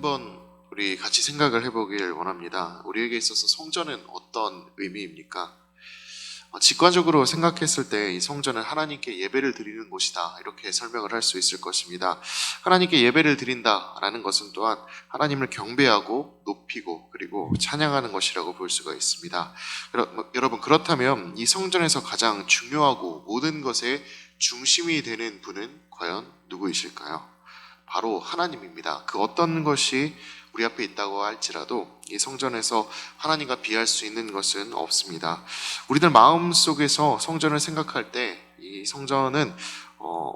한번 우리 같이 생각을 해보길 원합니다. 우리에게 있어서 성전은 어떤 의미입니까? 직관적으로 생각했을 때 이 성전은 하나님께 예배를 드리는 곳이다, 이렇게 설명을 할 수 있을 것입니다. 하나님께 예배를 드린다라는 것은 또한 하나님을 경배하고 높이고 그리고 찬양하는 것이라고 볼 수가 있습니다. 여러분, 그렇다면 이 성전에서 가장 중요하고 모든 것의 중심이 되는 분은 과연 누구이실까요? 바로 하나님입니다. 그 어떤 것이 우리 앞에 있다고 할지라도 이 성전에서 하나님과 비할 수 있는 것은 없습니다. 우리들 마음속에서 성전을 생각할 때 이 성전은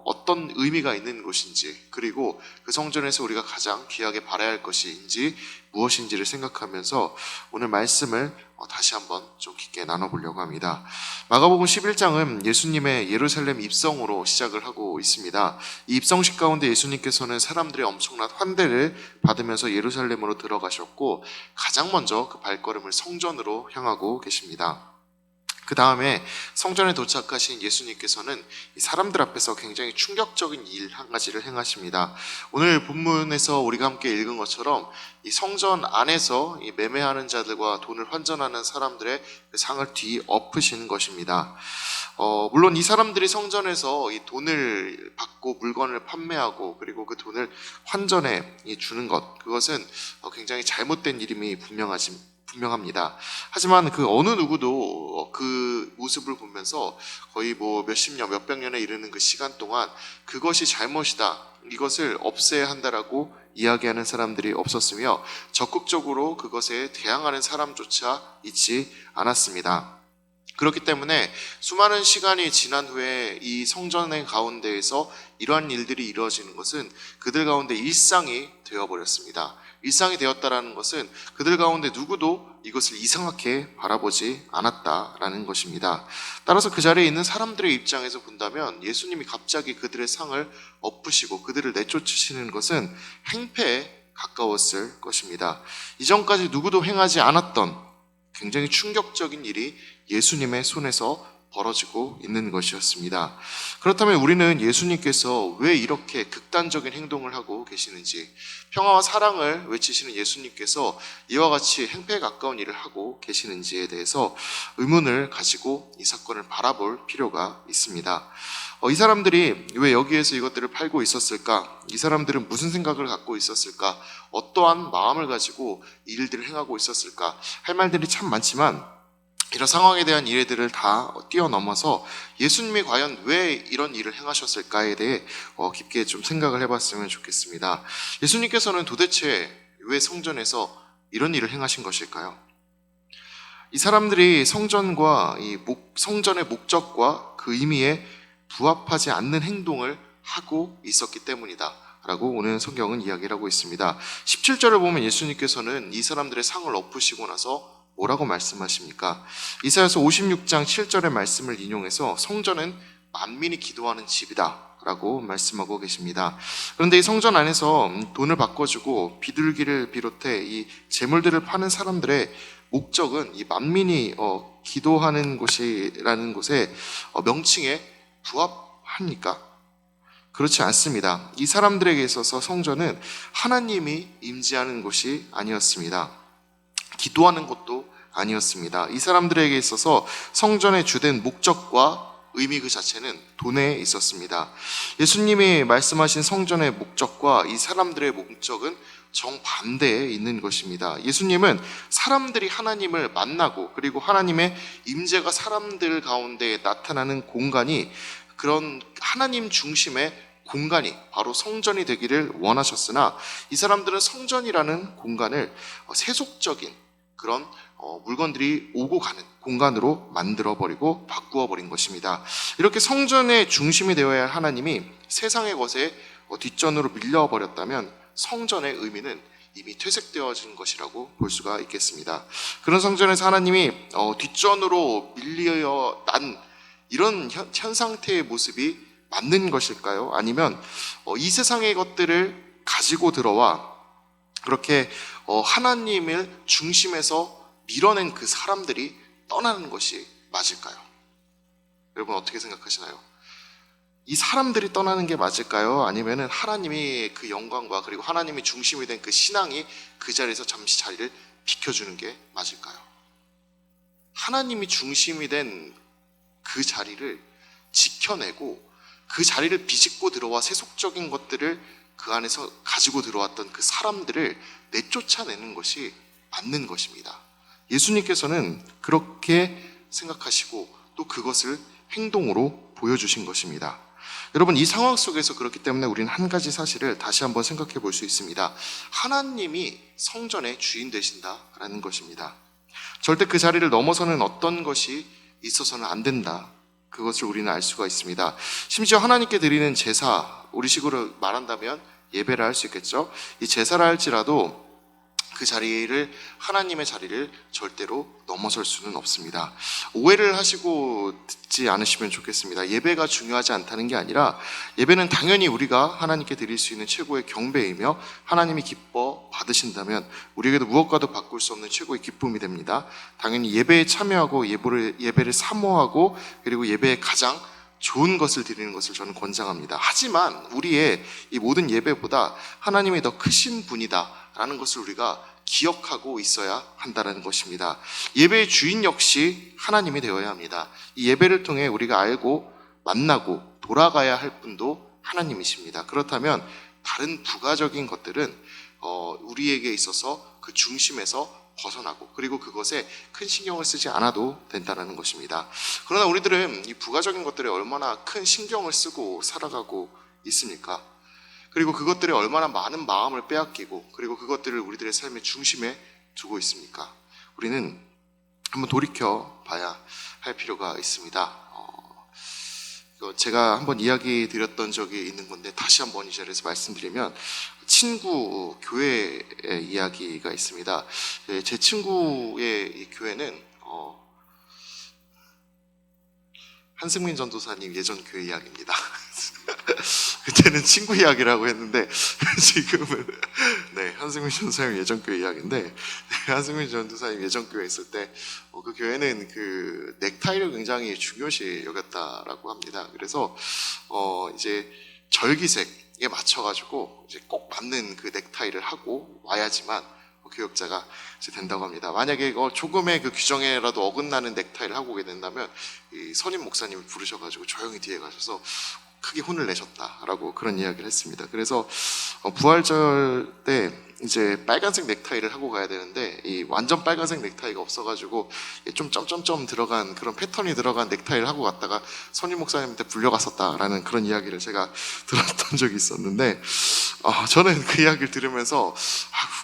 어떤 의미가 있는 곳인지, 그리고 그 성전에서 우리가 가장 귀하게 바라야 할 것인지 무엇인지를 생각하면서 오늘 말씀을 다시 한번 좀 깊게 나눠보려고 합니다. 마가복음 11장은 예수님의 예루살렘 입성으로 시작을 하고 있습니다. 이 입성식 가운데 예수님께서는 사람들의 엄청난 환대를 받으면서 예루살렘으로 들어가셨고, 가장 먼저 그 발걸음을 성전으로 향하고 계십니다. 그 다음에 성전에 도착하신 예수님께서는 이 사람들 앞에서 굉장히 충격적인 일 한 가지를 행하십니다. 오늘 본문에서 우리가 함께 읽은 것처럼 이 성전 안에서 이 매매하는 자들과 돈을 환전하는 사람들의 그 상을 뒤엎으시는 것입니다. 물론 이 사람들이 성전에서 이 돈을 받고 물건을 판매하고 그리고 그 돈을 환전해 주는 것, 그것은 굉장히 잘못된 일임이 분명합니다. 하지만 그 어느 누구도 그 모습을 보면서 거의 몇십 년, 몇백 년에 이르는 그 시간 동안 그것이 잘못이다, 이것을 없애야 한다라고 이야기하는 사람들이 없었으며 적극적으로 그것에 대항하는 사람조차 있지 않았습니다. 그렇기 때문에 수많은 시간이 지난 후에 이 성전의 가운데에서 이러한 일들이 이루어지는 것은 그들 가운데 일상이 되어버렸습니다. 일상이 되었다라는 것은 그들 가운데 누구도 이것을 이상하게 바라보지 않았다라는 것입니다. 따라서 그 자리에 있는 사람들의 입장에서 본다면 예수님이 갑자기 그들의 상을 엎으시고 그들을 내쫓으시는 것은 행패에 가까웠을 것입니다. 이전까지 누구도 행하지 않았던 굉장히 충격적인 일이 예수님의 손에서 벌어지고 있는 것이었습니다. 그렇다면 우리는 예수님께서 왜 이렇게 극단적인 행동을 하고 계시는지, 평화와 사랑을 외치시는 예수님께서 이와 같이 행패에 가까운 일을 하고 계시는지에 대해서 의문을 가지고 이 사건을 바라볼 필요가 있습니다. 이 사람들이 왜 여기에서 이것들을 팔고 있었을까? 이 사람들은 무슨 생각을 갖고 있었을까? 어떠한 마음을 가지고 이 일들을 행하고 있었을까? 할 말들이 참 많지만 이런 상황에 대한 이해들을 다 뛰어넘어서 예수님이 과연 왜 이런 일을 행하셨을까에 대해 깊게 좀 생각을 해봤으면 좋겠습니다. 예수님께서는 도대체 왜 성전에서 이런 일을 행하신 것일까요? 이 사람들이 성전과 성전의 목적과 그 의미에 부합하지 않는 행동을 하고 있었기 때문이다 라고 오늘 성경은 이야기를 하고 있습니다. 17절을 보면 예수님께서는 이 사람들의 상을 엎으시고 나서 뭐라고 말씀하십니까? 이사야서 56장 7절의 말씀을 인용해서 성전은 만민이 기도하는 집이다 라고 말씀하고 계십니다. 그런데 이 성전 안에서 돈을 바꿔주고 비둘기를 비롯해 이 재물들을 파는 사람들의 목적은 이 만민이 기도하는 곳이라는 곳의 명칭에 부합합니까? 그렇지 않습니다. 이 사람들에게 있어서 성전은 하나님이 임재하는 곳이 아니었습니다. 기도하는 것도 아니었습니다. 이 사람들에게 있어서 성전의 주된 목적과 의미 그 자체는 돈에 있었습니다. 예수님이 말씀하신 성전의 목적과 이 사람들의 목적은 정반대에 있는 것입니다. 예수님은 사람들이 하나님을 만나고 그리고 하나님의 임재가 사람들 가운데 나타나는 공간이, 그런 하나님 중심의 공간이 바로 성전이 되기를 원하셨으나 이 사람들은 성전이라는 공간을 세속적인 그런 물건들이 오고 가는 공간으로 만들어버리고 바꾸어버린 것입니다. 이렇게 성전의 중심이 되어야 할 하나님이 세상의 것에 뒷전으로 밀려버렸다면 성전의 의미는 이미 퇴색되어진 것이라고 볼 수가 있겠습니다. 그런 성전에서 하나님이 뒷전으로 밀려 난 이런 현 상태의 모습이 맞는 것일까요? 아니면 이 세상의 것들을 가지고 들어와 그렇게 하나님을 중심에서 밀어낸 그 사람들이 떠나는 것이 맞을까요? 여러분 어떻게 생각하시나요? 이 사람들이 떠나는 게 맞을까요? 아니면은 하나님이 그 영광과 그리고 하나님이 중심이 된 그 신앙이 그 자리에서 잠시 자리를 비켜주는 게 맞을까요? 하나님이 중심이 된 그 자리를 지켜내고 그 자리를 비집고 들어와 세속적인 것들을 그 안에서 가지고 들어왔던 그 사람들을 내쫓아내는 것이 맞는 것입니다. 예수님께서는 그렇게 생각하시고 또 그것을 행동으로 보여주신 것입니다. 여러분, 이 상황 속에서 그렇기 때문에 우리는 한 가지 사실을 다시 한번 생각해 볼 수 있습니다. 하나님이 성전의 주인 되신다라는 것입니다. 절대 그 자리를 넘어서는 어떤 것이 있어서는 안 된다. 그것을 우리는 알 수가 있습니다. 심지어 하나님께 드리는 제사, 우리식으로 말한다면 예배를 할 수 있겠죠. 이 제사를 할지라도 그 자리를, 하나님의 자리를 절대로 넘어설 수는 없습니다. 오해를 하시고 듣지 않으시면 좋겠습니다. 예배가 중요하지 않다는 게 아니라 예배는 당연히 우리가 하나님께 드릴 수 있는 최고의 경배이며 하나님이 기뻐 받으신다면 우리에게도 무엇과도 바꿀 수 없는 최고의 기쁨이 됩니다. 당연히 예배에 참여하고 예배를 사모하고 그리고 예배에 가장 좋은 것을 드리는 것을 저는 권장합니다. 하지만 우리의 이 모든 예배보다 하나님이 더 크신 분이다 라는 것을 우리가 기억하고 있어야 한다는 것입니다. 예배의 주인 역시 하나님이 되어야 합니다. 이 예배를 통해 우리가 알고 만나고 돌아가야 할 분도 하나님이십니다. 그렇다면 다른 부가적인 것들은 우리에게 있어서 그 중심에서 벗어나고 그리고 그것에 큰 신경을 쓰지 않아도 된다는 것입니다. 그러나 우리들은 이 부가적인 것들에 얼마나 큰 신경을 쓰고 살아가고 있습니까? 그리고 그것들에 얼마나 많은 마음을 빼앗기고 그리고 그것들을 우리들의 삶의 중심에 두고 있습니까? 우리는 한번 돌이켜 봐야 할 필요가 있습니다. 제가 한번 이야기 드렸던 적이 있는 건데 다시 한번 이 자리에서 말씀드리면 친구 교회의 이야기가 있습니다. 제 친구의 이 교회는 한승민 전도사님 예전 교회 이야기입니다. 그때는 친구 이야기라고 했는데 지금은 한승민 전도사님 예전 교회 이야기인데 한승민 전도사님 예전 교회 있을 때 그 교회는 그 넥타이를 굉장히 중요시 여겼다라고 합니다. 그래서 이제 절기색에 맞춰가지고 이제 꼭 맞는 그 넥타이를 하고 와야지만 교역자가 이제 된다고 합니다. 만약에 조금의 그 규정에라도 어긋나는 넥타이를 하고 오게 된다면 이 선임 목사님을 부르셔가지고 조용히 뒤에 가셔서 크게 혼을 내셨다라고 그런 이야기를 했습니다. 그래서 부활절 때 이제 빨간색 넥타이를 하고 가야 되는데 이 완전 빨간색 넥타이가 없어가지고 좀 점점점 들어간 그런 패턴이 들어간 넥타이를 하고 갔다가 선임 목사님한테 불려갔었다라는 그런 이야기를 제가 들었던 적이 있었는데 저는 그 이야기를 들으면서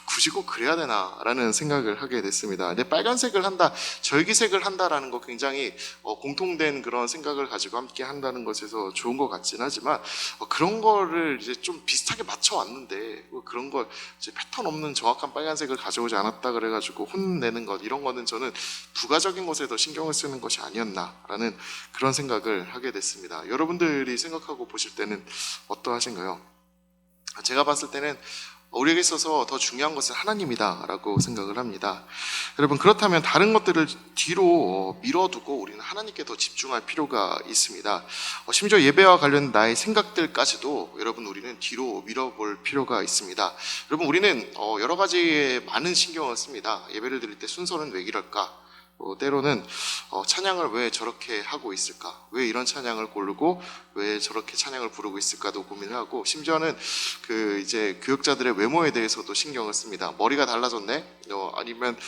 굳이 꼭 그래야 되나라는 생각을 하게 됐습니다. 근데 빨간색을 한다, 절기색을 한다라는 거 굉장히 공통된 그런 생각을 가지고 함께 한다는 것에서 좋은 것 같진 하지만 그런 거를 이제 좀 비슷하게 맞춰 왔는데 그런 걸 이제 패턴 없는 정확한 빨간색을 가져오지 않았다 그래가지고 혼내는 것, 이런 거는 저는 부가적인 것에 더 신경을 쓰는 것이 아니었나라는 그런 생각을 하게 됐습니다. 여러분들이 생각하고 보실 때는 어떠하신가요? 제가 봤을 때는 우리에게 있어서 더 중요한 것은 하나님이다 라고 생각을 합니다. 여러분, 그렇다면 다른 것들을 뒤로 밀어두고 우리는 하나님께 더 집중할 필요가 있습니다. 심지어 예배와 관련 나의 생각들까지도 여러분 우리는 뒤로 밀어볼 필요가 있습니다. 여러분, 우리는 여러 가지에 많은 신경을 씁니다. 예배를 드릴 때 순서는 왜 이럴까? 때로는 찬양을 왜 저렇게 하고 있을까? 왜 이런 찬양을 고르고 왜 저렇게 찬양을 부르고 있을까도 고민을 하고, 심지어는 그 이제 교역자들의 외모에 대해서도 신경을 씁니다. 머리가 달라졌네? 아니면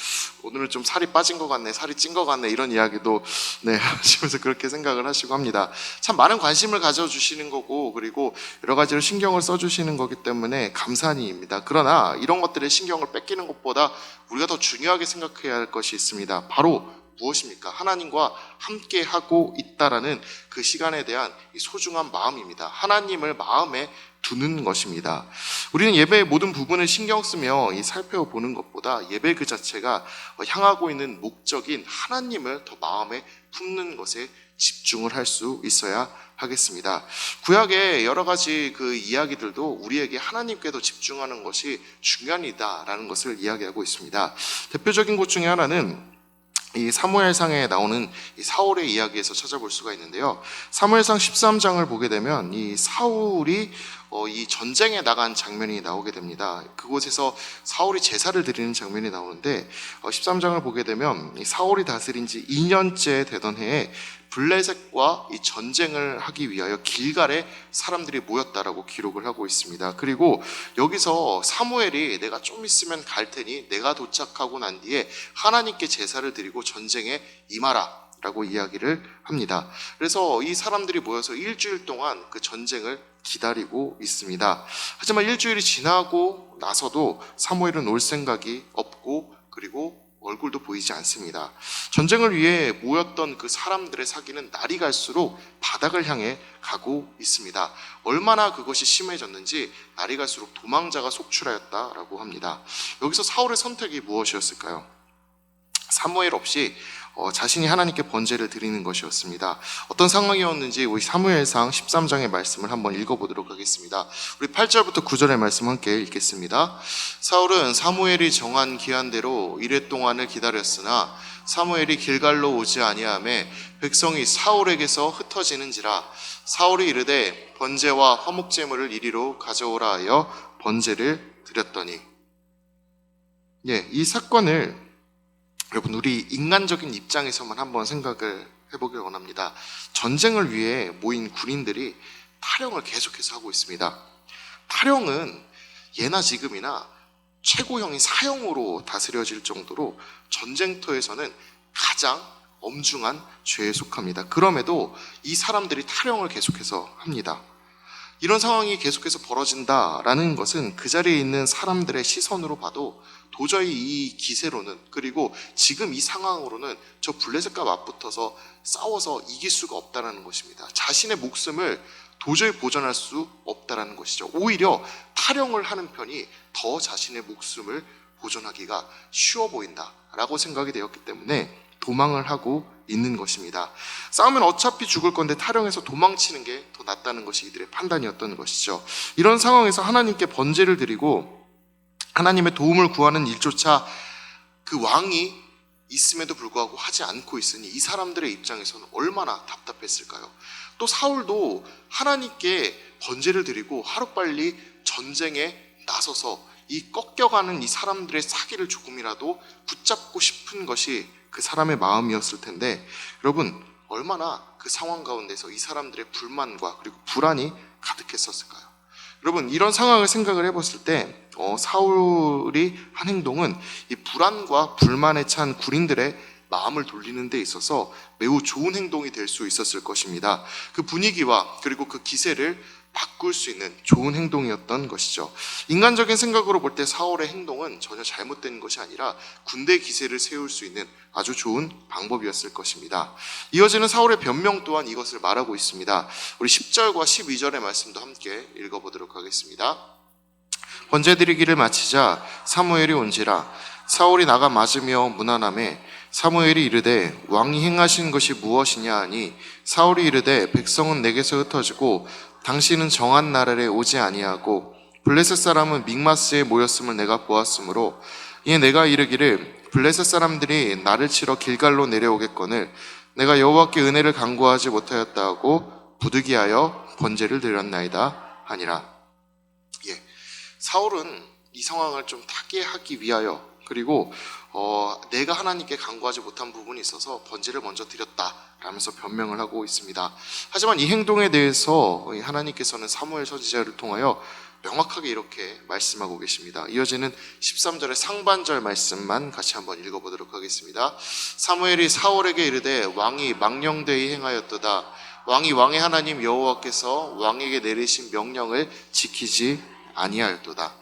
오늘은 좀 살이 빠진 것 같네, 살이 찐 것 같네, 이런 이야기도 하시면서 그렇게 생각을 하시고 합니다. 참 많은 관심을 가져주시는 거고 그리고 여러 가지로 신경을 써주시는 거기 때문에 감사한 일입니다. 그러나 이런 것들에 신경을 뺏기는 것보다 우리가 더 중요하게 생각해야 할 것이 있습니다. 바로 무엇입니까? 하나님과 함께 하고 있다라는 그 시간에 대한 이 소중한 마음입니다. 하나님을 마음에 두는 것입니다. 우리는 예배의 모든 부분을 신경 쓰며 살펴보는 것보다 예배 그 자체가 향하고 있는 목적인 하나님을 더 마음에 품는 것에 집중을 할 수 있어야 하겠습니다. 구약의 여러 가지 그 이야기들도 우리에게 하나님께 더 집중하는 것이 중요하다라는 것을 이야기하고 있습니다. 대표적인 것 중에 하나는 이 사무엘상에 나오는 이 사울의 이야기에서 찾아볼 수가 있는데요. 사무엘상 13장을 보게 되면 이 사울이 이 전쟁에 나간 장면이 나오게 됩니다. 그곳에서 사울이 제사를 드리는 장면이 나오는데 13장을 보게 되면 이 사울이 다스린 지 2년째 되던 해에 블레셋과 이 전쟁을 하기 위하여 길갈에 사람들이 모였다라고 기록을 하고 있습니다. 그리고 여기서 사무엘이 내가 좀 있으면 갈 테니 내가 도착하고 난 뒤에 하나님께 제사를 드리고 전쟁에 임하라 라고 이야기를 합니다. 그래서 이 사람들이 모여서 일주일 동안 그 전쟁을 기다리고 있습니다. 하지만 일주일이 지나고 나서도 사무엘은 올 생각이 없고 그리고 얼굴도 보이지 않습니다. 전쟁을 위해 모였던 그 사람들의 사기는 날이 갈수록 바닥을 향해 가고 있습니다. 얼마나 그것이 심해졌는지 날이 갈수록 도망자가 속출하였다라고 합니다. 여기서 사울의 선택이 무엇이었을까요? 사무엘 없이 자신이 하나님께 번제를 드리는 것이었습니다. 어떤 상황이었는지 우리 사무엘상 13장의 말씀을 한번 읽어보도록 하겠습니다. 우리 8절부터 9절의 말씀 함께 읽겠습니다. 사울은 사무엘이 정한 기한대로 이레 동안을 기다렸으나 사무엘이 길갈로 오지 아니하매 백성이 사울에게서 흩어지는지라. 사울이 이르되 번제와 화목제물을 이리로 가져오라 하여 번제를 드렸더니. 이 사건을 여러분 우리 인간적인 입장에서만 한번 생각을 해보길 원합니다. 전쟁을 위해 모인 군인들이 탈영을 계속해서 하고 있습니다. 탈영은 예나 지금이나 최고형이 사형으로 다스려질 정도로 전쟁터에서는 가장 엄중한 죄에 속합니다. 그럼에도 이 사람들이 탈영을 계속해서 합니다. 이런 상황이 계속해서 벌어진다라는 것은 그 자리에 있는 사람들의 시선으로 봐도 도저히 이 기세로는, 그리고 지금 이 상황으로는 저 블레셋과 맞붙어서 싸워서 이길 수가 없다는 것입니다. 자신의 목숨을 도저히 보존할 수 없다는 것이죠. 오히려 탈영을 하는 편이 더 자신의 목숨을 보존하기가 쉬워 보인다라고 생각이 되었기 때문에 도망을 하고 있는 것입니다. 싸우면 어차피 죽을 건데 탈영해서 도망치는 게 더 낫다는 것이 이들의 판단이었던 것이죠. 이런 상황에서 하나님께 번제를 드리고 하나님의 도움을 구하는 일조차 그 왕이 있음에도 불구하고 하지 않고 있으니 이 사람들의 입장에서는 얼마나 답답했을까요? 또 사울도 하나님께 번제를 드리고 하루빨리 전쟁에 나서서 이 꺾여가는 이 사람들의 사기를 조금이라도 붙잡고 싶은 것이 그 사람의 마음이었을 텐데, 여러분 얼마나 그 상황 가운데서 이 사람들의 불만과 그리고 불안이 가득했었을까요? 여러분 이런 상황을 생각을 해봤을 때 사울이 한 행동은 이 불안과 불만에 찬 군인들의 마음을 돌리는 데 있어서 매우 좋은 행동이 될 수 있었을 것입니다. 그 분위기와 그리고 그 기세를 바꿀 수 있는 좋은 행동이었던 것이죠. 인간적인 생각으로 볼 때 사울의 행동은 전혀 잘못된 것이 아니라 군대 기세를 세울 수 있는 아주 좋은 방법이었을 것입니다. 이어지는 사울의 변명 또한 이것을 말하고 있습니다. 우리 10절과 12절의 말씀도 함께 읽어보도록 하겠습니다. 번제 드리기를 마치자 사무엘이 온지라. 사울이 나가 맞으며 문안하매 사무엘이 이르되 왕이 행하신 것이 무엇이냐 하니 사울이 이르되 백성은 내게서 흩어지고 당신은 정한 나라에 오지 아니하고 블레셋 사람은 믹마스에 모였음을 내가 보았으므로 이에 내가 이르기를 블레셋 사람들이 나를 치러 길갈로 내려오겠거늘 내가 여호와께 은혜를 간구하지 못하였다 하고 부득이하여 번제를 드렸나이다 하니라. 사울은 이 상황을 좀 타개하기 위하여 그리고 내가 하나님께 간구하지 못한 부분이 있어서 번제를 먼저 드렸다라면서 변명을 하고 있습니다. 하지만 이 행동에 대해서 하나님께서는 사무엘 선지자를 통하여 명확하게 이렇게 말씀하고 계십니다. 이어지는 13절의 상반절 말씀만 같이 한번 읽어보도록 하겠습니다. 사무엘이 사울에게 이르되 왕이 망령되이 행하였도다. 왕이 왕의 하나님 여호와께서 왕에게 내리신 명령을 지키지 아니하였도다.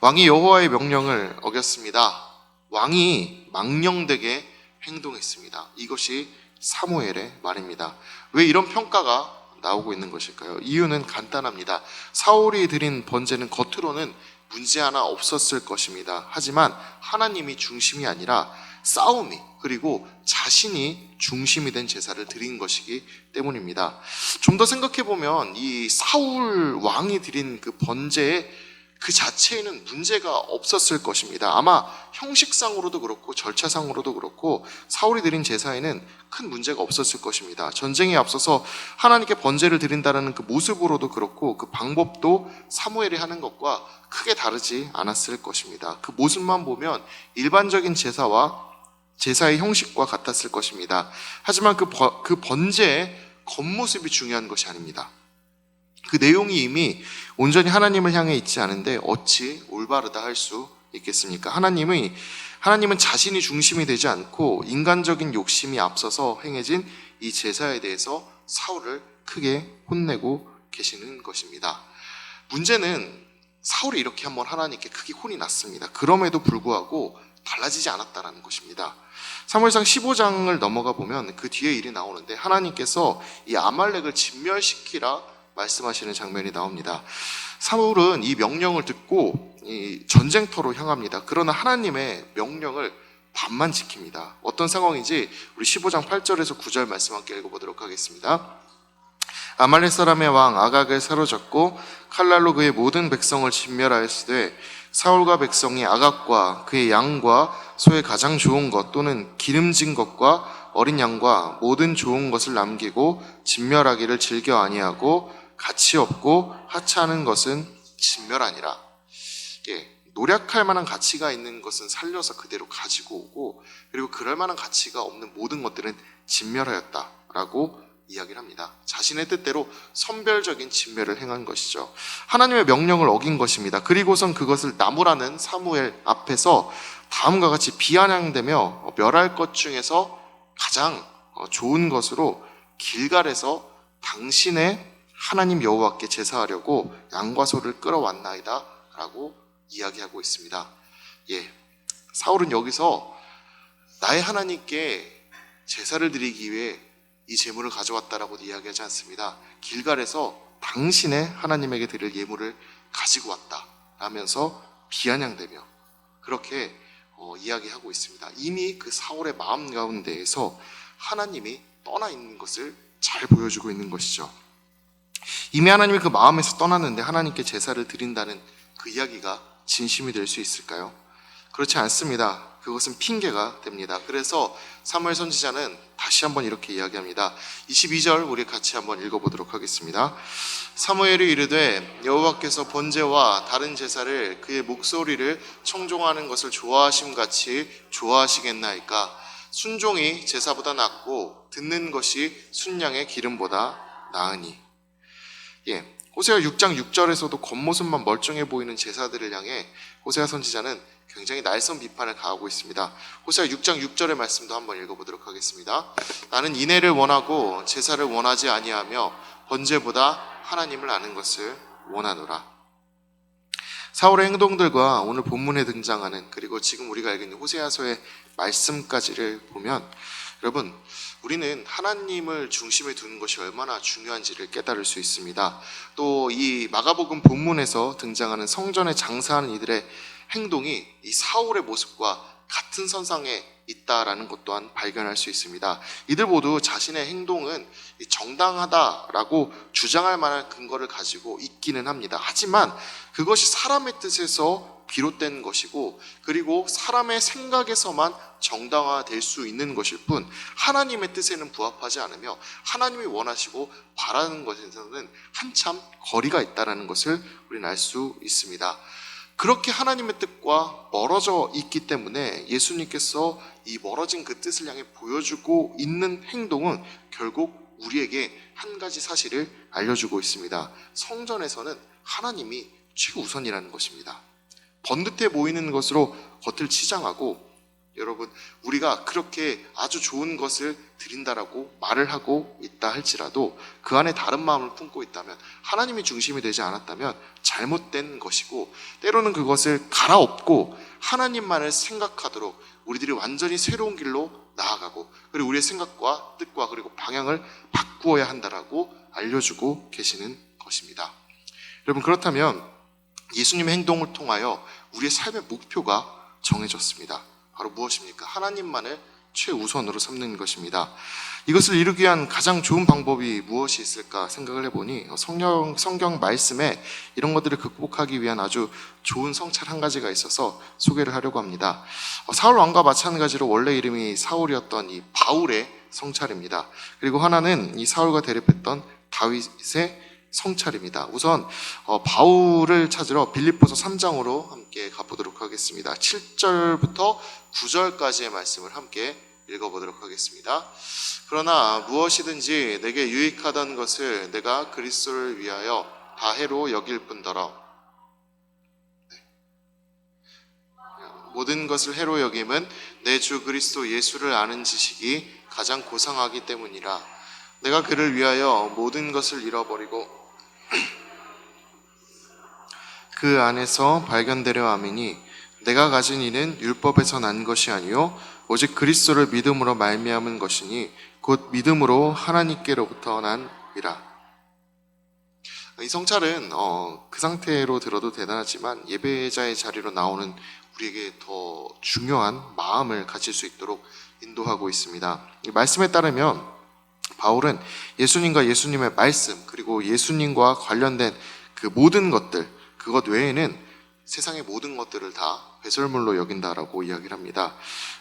왕이 여호와의 명령을 어겼습니다. 왕이 망령되게 행동했습니다. 이것이 사무엘의 말입니다. 왜 이런 평가가 나오고 있는 것일까요? 이유는 간단합니다. 사울이 드린 번제는 겉으로는 문제 하나 없었을 것입니다. 하지만 하나님이 중심이 아니라 싸움이 그리고 자신이 중심이 된 제사를 드린 것이기 때문입니다. 좀 더 생각해보면 이 사울 왕이 드린 그 번제의 그 자체에는 문제가 없었을 것입니다. 아마 형식상으로도 그렇고 절차상으로도 그렇고 사울이 드린 제사에는 큰 문제가 없었을 것입니다. 전쟁에 앞서서 하나님께 번제를 드린다는 그 모습으로도 그렇고 그 방법도 사무엘이 하는 것과 크게 다르지 않았을 것입니다. 그 모습만 보면 일반적인 제사의 형식과 같았을 것입니다. 하지만 그 번제의 겉모습이 중요한 것이 아닙니다. 그 내용이 이미 온전히 하나님을 향해 있지 않은데 어찌 올바르다 할 수 있겠습니까? 하나님은 자신이 중심이 되지 않고 인간적인 욕심이 앞서서 행해진 이 제사에 대해서 사울을 크게 혼내고 계시는 것입니다. 문제는 사울이 이렇게 한번 하나님께 크게 혼이 났습니다. 그럼에도 불구하고 달라지지 않았다는 것입니다. 사무엘상 15장을 넘어가 보면 그 뒤에 일이 나오는데 하나님께서 이 아말렉을 진멸시키라 말씀하시는 장면이 나옵니다. 사울은 이 명령을 듣고 이 전쟁터로 향합니다. 그러나 하나님의 명령을 반만 지킵니다. 어떤 상황인지 우리 15장 8절에서 9절 말씀 함께 읽어보도록 하겠습니다. 아말렉 사람의 왕 아각을 사로잡고 칼날로 그의 모든 백성을 진멸하였으되 사울과 백성이 아각과 그의 양과 소의 가장 좋은 것 또는 기름진 것과 어린 양과 모든 좋은 것을 남기고 진멸하기를 즐겨 아니하고 가치 없고 하찮은 것은 진멸하니라. 노력할 만한 가치가 있는 것은 살려서 그대로 가지고 오고 그리고 그럴 만한 가치가 없는 모든 것들은 진멸하였다라고 이야기를 합니다. 자신의 뜻대로 선별적인 진멸을 행한 것이죠. 하나님의 명령을 어긴 것입니다. 그리고선 그것을 나무라는 사무엘 앞에서 다음과 같이 비아냥대며 멸할 것 중에서 가장 좋은 것으로 길갈에서 당신의 하나님 여호와께 제사하려고 양과 소를 끌어왔나이다 라고 이야기하고 있습니다. 사울은 여기서 나의 하나님께 제사를 드리기 위해 이 제물을 가져왔다라고 이야기하지 않습니다. 길갈에서 당신의 하나님에게 드릴 예물을 가지고 왔다 라면서 비아냥대며 그렇게 이야기하고 있습니다. 이미 그 사울의 마음 가운데에서 하나님이 떠나 있는 것을 잘 보여주고 있는 것이죠. 이미 하나님이 그 마음에서 떠났는데 하나님께 제사를 드린다는 그 이야기가 진심이 될 수 있을까요? 그렇지 않습니다. 그것은 핑계가 됩니다. 그래서 사무엘 선지자는 다시 한번 이렇게 이야기합니다. 22절 우리 같이 한번 읽어보도록 하겠습니다. 사무엘이 이르되 여호와께서 번제와 다른 제사를 그의 목소리를 청종하는 것을 좋아하심같이 좋아하시겠나이까? 순종이 제사보다 낫고 듣는 것이 순양의 기름보다 나으니. 호세아 6장 6절에서도 겉모습만 멀쩡해 보이는 제사들을 향해 호세아 선지자는 굉장히 날선 비판을 가하고 있습니다. 호세아 6장 6절의 말씀도 한번 읽어보도록 하겠습니다. 나는 인애를 원하고 제사를 원하지 아니하며 번제보다 하나님을 아는 것을 원하노라. 사울의 행동들과 오늘 본문에 등장하는 그리고 지금 우리가 알고 있는 호세아서의 말씀까지를 보면 여러분 우리는 하나님을 중심에 두는 것이 얼마나 중요한지를 깨달을 수 있습니다. 또 이 마가복음 본문에서 등장하는 성전에 장사하는 이들의 행동이 이 사울의 모습과 같은 선상에 있다라는 것 또한 발견할 수 있습니다. 이들 모두 자신의 행동은 정당하다라고 주장할 만한 근거를 가지고 있기는 합니다. 하지만 그것이 사람의 뜻에서 비롯된 것이고 그리고 사람의 생각에서만 정당화될 수 있는 것일 뿐 하나님의 뜻에는 부합하지 않으며 하나님이 원하시고 바라는 것에서는 한참 거리가 있다는 것을 우리는 알 수 있습니다. 그렇게 하나님의 뜻과 멀어져 있기 때문에 예수님께서 이 멀어진 그 뜻을 향해 보여주고 있는 행동은 결국 우리에게 한 가지 사실을 알려주고 있습니다. 성전에서는 하나님이 최우선이라는 것입니다. 번듯해 보이는 것으로 겉을 치장하고 여러분 우리가 그렇게 아주 좋은 것을 드린다라고 말을 하고 있다 할지라도 그 안에 다른 마음을 품고 있다면 하나님이 중심이 되지 않았다면 잘못된 것이고 때로는 그것을 갈아엎고 하나님만을 생각하도록 우리들이 완전히 새로운 길로 나아가고 그리고 우리의 생각과 뜻과 그리고 방향을 바꾸어야 한다라고 알려주고 계시는 것입니다. 여러분 그렇다면 예수님의 행동을 통하여 우리의 삶의 목표가 정해졌습니다. 바로 무엇입니까? 하나님만을 최우선으로 삼는 것입니다. 이것을 이루기 위한 가장 좋은 방법이 무엇이 있을까 생각을 해보니 성경 말씀에 이런 것들을 극복하기 위한 아주 좋은 성찰 한 가지가 있어서 소개를 하려고 합니다. 사울 왕과 마찬가지로 원래 이름이 사울이었던 이 바울의 성찰입니다. 그리고 하나는 이 사울과 대립했던 다윗의 성찰입니다. 우선 바울을 찾으러 빌립보서 3장으로 함께 가보도록 하겠습니다. 7절부터 9절까지의 말씀을 함께 읽어보도록 하겠습니다. 그러나 무엇이든지 내게 유익하던 것을 내가 그리스도를 위하여 다 해로 여길 뿐더러 모든 것을 해로 여김은 내 주 그리스도 예수를 아는 지식이 가장 고상하기 때문이라. 내가 그를 위하여 모든 것을 잃어버리고 그 안에서 발견되려 함이니 내가 가진 이는 율법에서 난 것이 아니요 오직 그리스도를 믿음으로 말미암은 것이니 곧 믿음으로 하나님께로부터 난이라. 이 성찰은 그 상태로 들어도 대단하지만 예배자의 자리로 나오는 우리에게 더 중요한 마음을 가질 수 있도록 인도하고 있습니다. 이 말씀에 따르면 바울은 예수님과 예수님의 말씀 그리고 예수님과 관련된 그 모든 것들, 그것 외에는 세상의 모든 것들을 다 배설물로 여긴다라고 이야기를 합니다.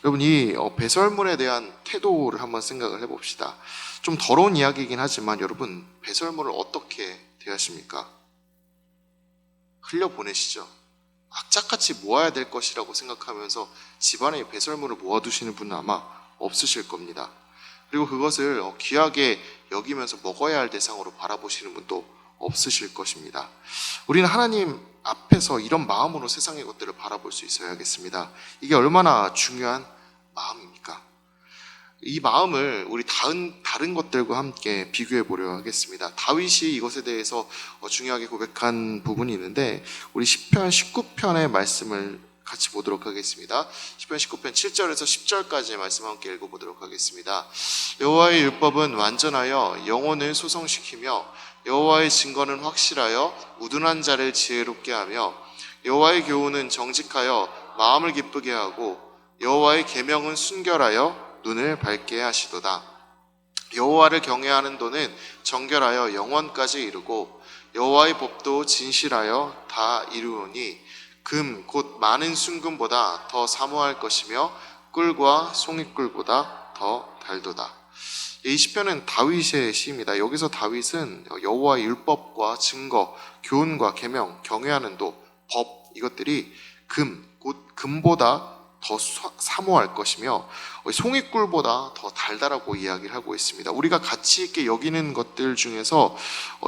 여러분, 이 배설물에 대한 태도를 한번 생각을 해봅시다. 좀 더러운 이야기이긴 하지만 여러분, 배설물을 어떻게 대하십니까? 흘려보내시죠. 악착같이 모아야 될 것이라고 생각하면서 집안에 배설물을 모아두시는 분은 아마 없으실 겁니다. 그리고 그것을 귀하게 여기면서 먹어야 할 대상으로 바라보시는 분도 없으실 것입니다. 우리는 하나님 앞에서 이런 마음으로 세상의 것들을 바라볼 수 있어야겠습니다. 이게 얼마나 중요한 마음입니까? 이 마음을 우리 다른 것들과 함께 비교해 보려 하겠습니다. 다윗이 이것에 대해서 중요하게 고백한 부분이 있는데 우리 시편 19편의 말씀을 같이 보도록 하겠습니다. 시편 19편 7절에서 10절까지의 말씀 함께 읽어보도록 하겠습니다. 여호와의 율법은 완전하여 영혼을 소성시키며 여호와의 증거는 확실하여 우둔한 자를 지혜롭게 하며 여호와의 교훈은 정직하여 마음을 기쁘게 하고 여호와의 계명은 순결하여 눈을 밝게 하시도다. 여호와를 경외하는 도는 정결하여 영원까지 이르고 여호와의 법도 진실하여 다 이루오니 금 곧 많은 순금보다 더 사모할 것이며 꿀과 송이꿀보다 더 달도다. 이 시편은 다윗의 시입니다. 여기서 다윗은 여호와의 율법과 증거, 교훈과 계명, 경외하는 도, 법 이것들이 곧 금보다 더 사모할 것이며 송이꿀보다 더 달다라고 이야기를 하고 있습니다. 우리가 가치 있게 여기는 것들 중에서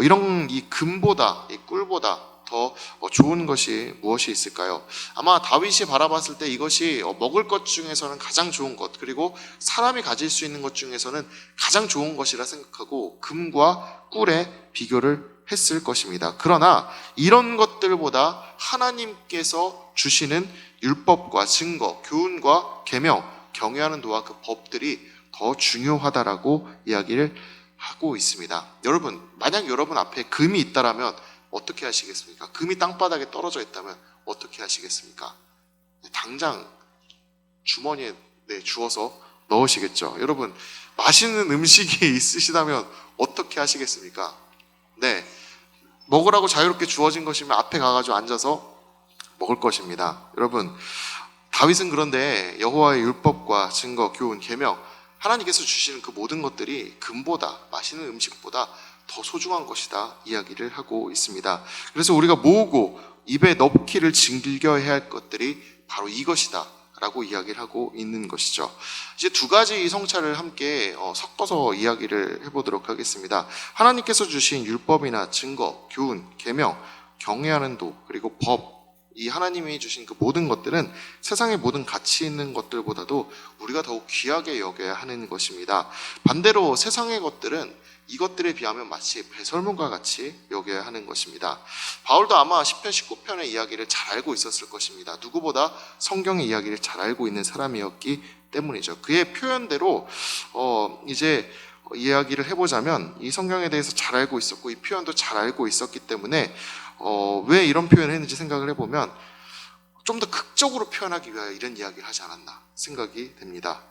이런 이 금보다 이 꿀보다 더 좋은 것이 무엇이 있을까요? 아마 다윗이 바라봤을 때 이것이 먹을 것 중에서는 가장 좋은 것, 그리고 사람이 가질 수 있는 것 중에서는 가장 좋은 것이라 생각하고 금과 꿀의 비교를 했을 것입니다. 그러나 이런 것들보다 하나님께서 주시는 율법과 증거, 교훈과 계명, 경외하는 도와 그 법들이 더 중요하다라고 이야기를 하고 있습니다. 여러분, 만약 여러분 앞에 금이 있다라면 어떻게 하시겠습니까? 금이 땅바닥에 떨어져 있다면 어떻게 하시겠습니까? 당장 주머니에 주워서 넣으시겠죠. 여러분, 맛있는 음식이 있으시다면 어떻게 하시겠습니까? 네, 먹으라고 자유롭게 주어진 것이면 앞에 가가지고 앉아서 먹을 것입니다. 여러분, 다윗은 그런데 여호와의 율법과 증거, 교훈, 계명, 하나님께서 주시는 그 모든 것들이 금보다, 맛있는 음식보다 더 소중한 것이다 이야기를 하고 있습니다. 그래서 우리가 모으고 입에 넣기를 즐겨야 할 것들이 바로 이것이다 라고 이야기를 하고 있는 것이죠. 이제 두 가지 성찰을 함께 섞어서 이야기를 해보도록 하겠습니다. 하나님께서 주신 율법이나 증거, 교훈, 계명, 경외하는 도, 그리고 법, 이 하나님이 주신 그 모든 것들은 세상의 모든 가치 있는 것들보다도 우리가 더욱 귀하게 여겨야 하는 것입니다. 반대로 세상의 것들은 이것들에 비하면 마치 배설물과 같이 여겨야 하는 것입니다. 바울도 아마 시편 19편의 이야기를 잘 알고 있었을 것입니다. 누구보다 성경의 이야기를 잘 알고 있는 사람이었기 때문이죠. 그의 표현대로 이제 이야기를 해보자면 이 성경에 대해서 잘 알고 있었고 이 표현도 잘 알고 있었기 때문에 왜 이런 표현을 했는지 생각을 해보면 좀 더 극적으로 표현하기 위하여 이런 이야기를 하지 않았나 생각이 됩니다.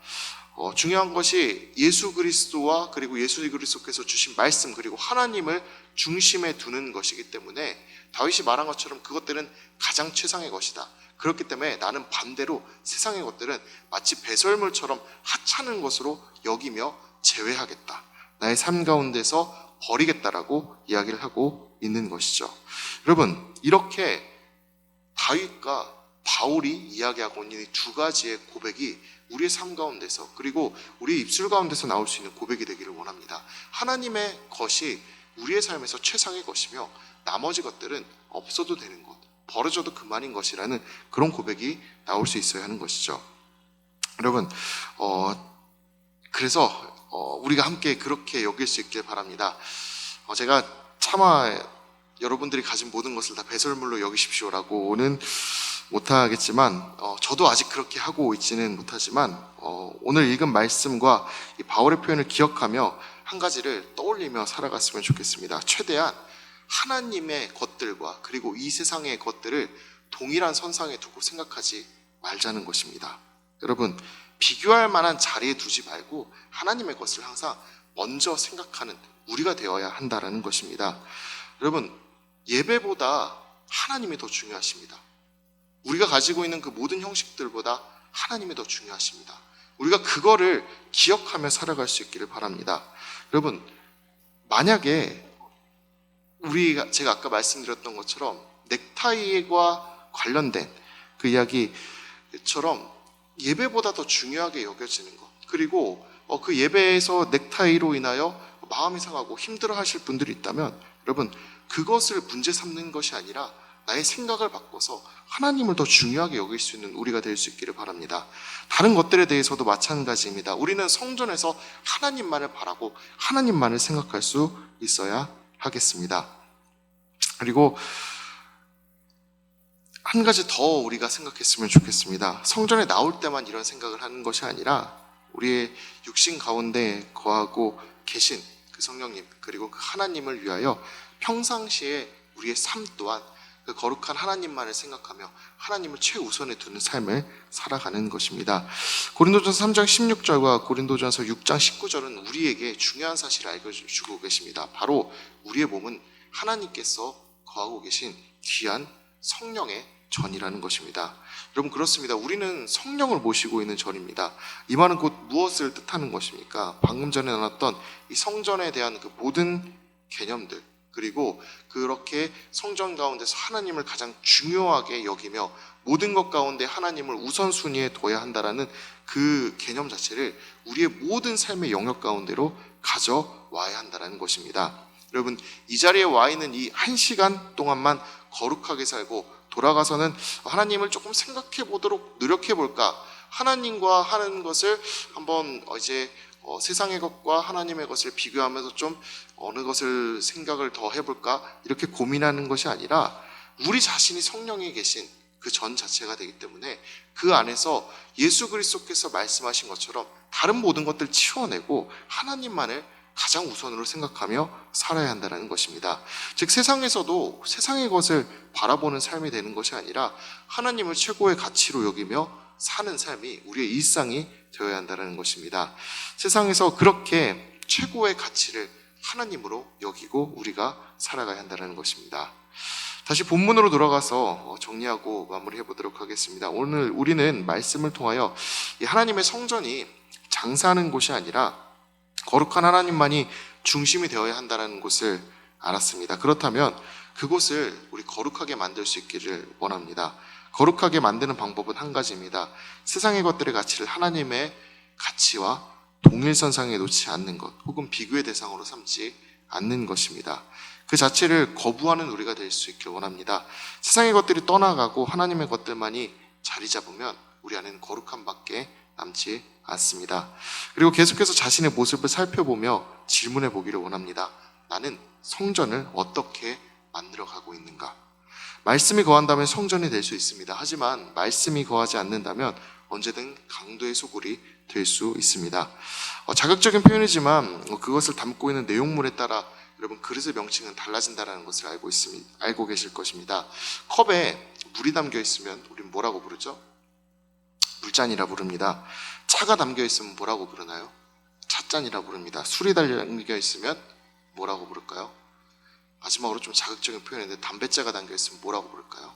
중요한 것이 예수 그리스도와 그리고 예수 그리스도께서 주신 말씀 그리고 하나님을 중심에 두는 것이기 때문에 다윗이 말한 것처럼 그것들은 가장 최상의 것이다. 그렇기 때문에 나는 반대로 세상의 것들은 마치 배설물처럼 하찮은 것으로 여기며 제외하겠다. 나의 삶 가운데서 버리겠다라고 이야기를 하고 있는 것이죠. 여러분, 이렇게 다윗과 바울이 이야기하고 있는 이 두 가지의 고백이 우리의 삶 가운데서 그리고 우리의 입술 가운데서 나올 수 있는 고백이 되기를 원합니다. 하나님의 것이 우리의 삶에서 최상의 것이며 나머지 것들은 없어도 되는 것, 버려져도 그만인 것이라는 그런 고백이 나올 수 있어야 하는 것이죠. 여러분, 그래서 우리가 함께 그렇게 여길 수 있길 바랍니다. 제가 차마 여러분들이 가진 모든 것을 다 배설물로 여기십시오라고는 못하겠지만 저도 아직 그렇게 하고 있지는 못하지만 오늘 읽은 말씀과 이 바울의 표현을 기억하며 한 가지를 떠올리며 살아갔으면 좋겠습니다. 최대한 하나님의 것들과 그리고 이 세상의 것들을 동일한 선상에 두고 생각하지 말자는 것입니다. 여러분, 비교할 만한 자리에 두지 말고 하나님의 것을 항상 먼저 생각하는 우리가 되어야 한다는 것입니다. 여러분, 예배보다 하나님이 더 중요하십니다. 우리가 가지고 있는 그 모든 형식들보다 하나님이 더 중요하십니다. 우리가 그거를 기억하며 살아갈 수 있기를 바랍니다. 여러분, 만약에 제가 아까 말씀드렸던 것처럼 넥타이와 관련된 그 이야기처럼 예배보다 더 중요하게 여겨지는 것, 그리고 그 예배에서 넥타이로 인하여 마음이 상하고 힘들어 하실 분들이 있다면 여러분, 그것을 문제 삼는 것이 아니라 나의 생각을 바꿔서 하나님을 더 중요하게 여길 수 있는 우리가 될 수 있기를 바랍니다. 다른 것들에 대해서도 마찬가지입니다. 우리는 성전에서 하나님만을 바라고 하나님만을 생각할 수 있어야 하겠습니다. 그리고 한 가지 더 우리가 생각했으면 좋겠습니다. 성전에 나올 때만 이런 생각을 하는 것이 아니라 우리의 육신 가운데 거하고 계신 그 성령님 그리고 그 하나님을 위하여 평상시에 우리의 삶 또한 그 거룩한 하나님만을 생각하며 하나님을 최우선에 두는 삶을 살아가는 것입니다. 고린도전서 3장 16절과 고린도전서 6장 19절은 우리에게 중요한 사실을 알려주고 계십니다. 바로 우리의 몸은 하나님께서 거하고 계신 귀한 성령의 전이라는 것입니다. 여러분, 그렇습니다. 우리는 성령을 모시고 있는 전입니다. 이 말은 곧 무엇을 뜻하는 것입니까? 방금 전에 나눴던 이 성전에 대한 그 모든 개념들, 그리고 그렇게 성전 가운데서 하나님을 가장 중요하게 여기며 모든 것 가운데 하나님을 우선순위에 둬야 한다라는 그 개념 자체를 우리의 모든 삶의 영역 가운데로 가져와야 한다는 것입니다. 여러분, 이 자리에 와 있는 이 1시간 동안만 거룩하게 살고 돌아가서는 하나님을 조금 생각해 보도록 노력해 볼까? 하나님과 하는 것을 한번 세상의 것과 하나님의 것을 비교하면서 좀 어느 것을 생각을 더 해볼까? 이렇게 고민하는 것이 아니라 우리 자신이 성령에 계신 그 전 자체가 되기 때문에 그 안에서 예수 그리스도께서 말씀하신 것처럼 다른 모든 것들 치워내고 하나님만을 가장 우선으로 생각하며 살아야 한다는 것입니다. 즉, 세상에서도 세상의 것을 바라보는 삶이 되는 것이 아니라 하나님을 최고의 가치로 여기며 사는 삶이 우리의 일상이 되어야 한다는 것입니다. 세상에서 그렇게 최고의 가치를 하나님으로 여기고 우리가 살아가야 한다는 것입니다. 다시 본문으로 돌아가서 정리하고 마무리해 보도록 하겠습니다. 오늘 우리는 말씀을 통하여 이 하나님의 성전이 장사하는 곳이 아니라 거룩한 하나님만이 중심이 되어야 한다는 것을 알았습니다. 그렇다면 그곳을 우리 거룩하게 만들 수 있기를 원합니다. 거룩하게 만드는 방법은 한 가지입니다. 세상의 것들의 가치를 하나님의 가치와 동일선상에 놓지 않는 것, 혹은 비교의 대상으로 삼지 않는 것입니다. 그 자체를 거부하는 우리가 될 수 있기를 원합니다. 세상의 것들이 떠나가고 하나님의 것들만이 자리 잡으면 우리 안에는 거룩함 밖에 남지 않습니다. 그리고 계속해서 자신의 모습을 살펴보며 질문해 보기를 원합니다. 나는 성전을 어떻게 만들어가고 있는가? 말씀이 거한다면 성전이 될 수 있습니다. 하지만 말씀이 거하지 않는다면 언제든 강도의 소굴이 될 수 있습니다. 자극적인 표현이지만 그것을 담고 있는 내용물에 따라 여러분 그릇의 명칭은 달라진다는 것을 알고 계실 것입니다. 컵에 물이 담겨 있으면 우리는 뭐라고 부르죠? 물잔이라 부릅니다. 차가 담겨 있으면 뭐라고 부르나요? 찻잔이라 부릅니다. 술이 담겨 있으면 뭐라고 부를까요? 마지막으로 좀 자극적인 표현인데 담뱃재가 담겨 있으면 뭐라고 부를까요?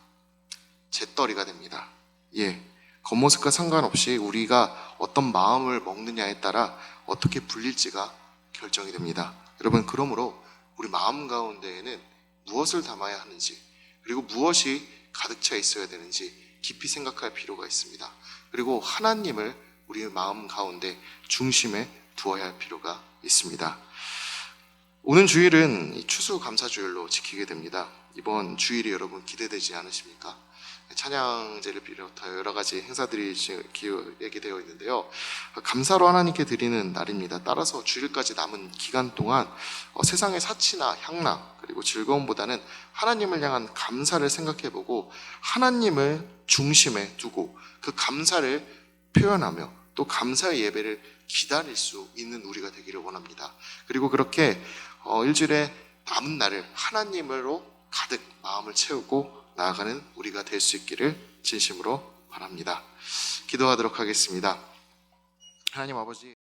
잿더리가 됩니다. 예, 겉모습과 상관없이 우리가 어떤 마음을 먹느냐에 따라 어떻게 불릴지가 결정이 됩니다. 여러분, 그러므로 우리 마음 가운데에는 무엇을 담아야 하는지, 그리고 무엇이 가득 차 있어야 되는지 깊이 생각할 필요가 있습니다. 그리고 하나님을 우리의 마음 가운데 중심에 두어야 할 필요가 있습니다. 오는 주일은 이 추수감사주일로 지키게 됩니다. 이번 주일이 여러분 기대되지 않으십니까? 찬양제를 비롯하여 여러 가지 행사들이 얘기되어 있는데요. 감사로 하나님께 드리는 날입니다. 따라서 주일까지 남은 기간 동안 세상의 사치나 향락 그리고 즐거움보다는 하나님을 향한 감사를 생각해보고 하나님을 중심에 두고 그 감사를 표현하며 또 감사의 예배를 기다릴 수 있는 우리가 되기를 원합니다. 그리고 그렇게 일주일에 남은 날을 하나님으로 가득 마음을 채우고 나아가는 우리가 될 수 있기를 진심으로 바랍니다. 기도하도록 하겠습니다. 하나님 아버지,